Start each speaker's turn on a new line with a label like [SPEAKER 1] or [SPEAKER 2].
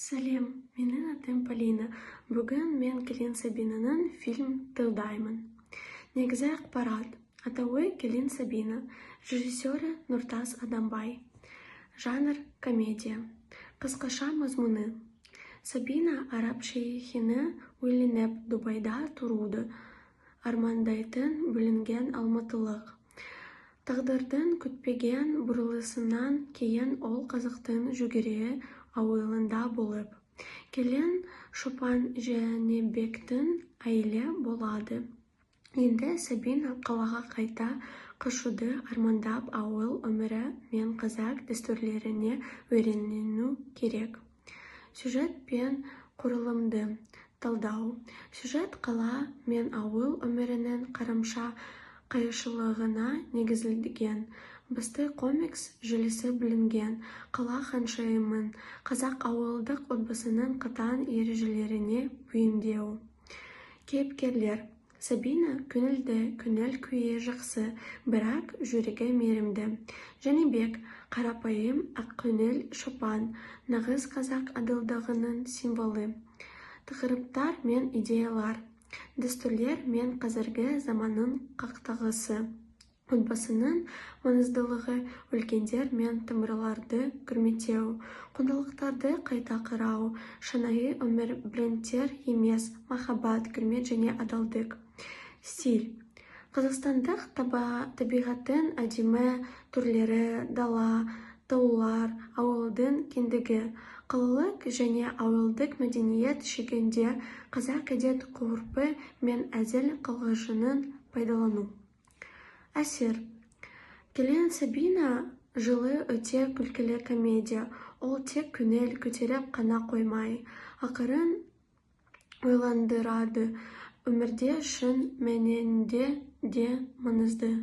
[SPEAKER 1] Сәлем, менің атым Полина. Бүгін мен Келин Сабинаның фильм тыңдаймын. Негізі ақпарат. Атауы Келин Сабина. Режиссері Нұртас Адамбай. Жанр комедия. Қысқаша мазмұны. Сабина араб шейхіне үйленіп Дубайда тұруды. Армандайтын бүлінген алматылық. Тағдырдың күтпеген бұрылысынан кейін ол қазақтың жүгері ауылында болып. Келін Шопан Жәнібектің әйелі болады. Енді Сабина қалаға қайта қашуды армандап ауыл өмірі мен қазақ дәстүрлеріне үйрену керек. Сюжет пен құрылымды талдау. Сюжет қала мен ауыл өмірінің қарамша қайшылығына негізделген. Басты комикс желісі білінген. Қала ханшайымын қазақ ауылдық отбасының қатаң ережелеріне бейімдеу. Кейіпкерлер. Сабина көңілді, көңіл күйі жақсы, бірақ жүрегі мейірімді. Жәнібек қарапайым ақкөңіл Шопан, нағыз қазақ адалдығының символы. Тақырыптар мен идеялар. Дәстүрлер мен қазіргі заманның қақтығысы. Отбасының маңыздылығы, үлкендер мен тамырларды құрметтеу. Құндылықтарды қайта қарау. Шынайы өмір брендтер емес, махаббат, құрмет және адалдық. Стиль. Қазақстандық табиғаттың әдемі түрлері, дала, таулар, ауылдың кеңдігі. Қалалық және ауылдық мәдениет шегінде қазақ әдет-ғұрпы мен әзіл қалжыңын пайдалану. Әсер. Келин Сабина жылы өте күлкілі комедия. Ол тек көңіл көтеріп қана қоймай, ақырын ойландырады. Өмірде шын мәнінде де маңызды.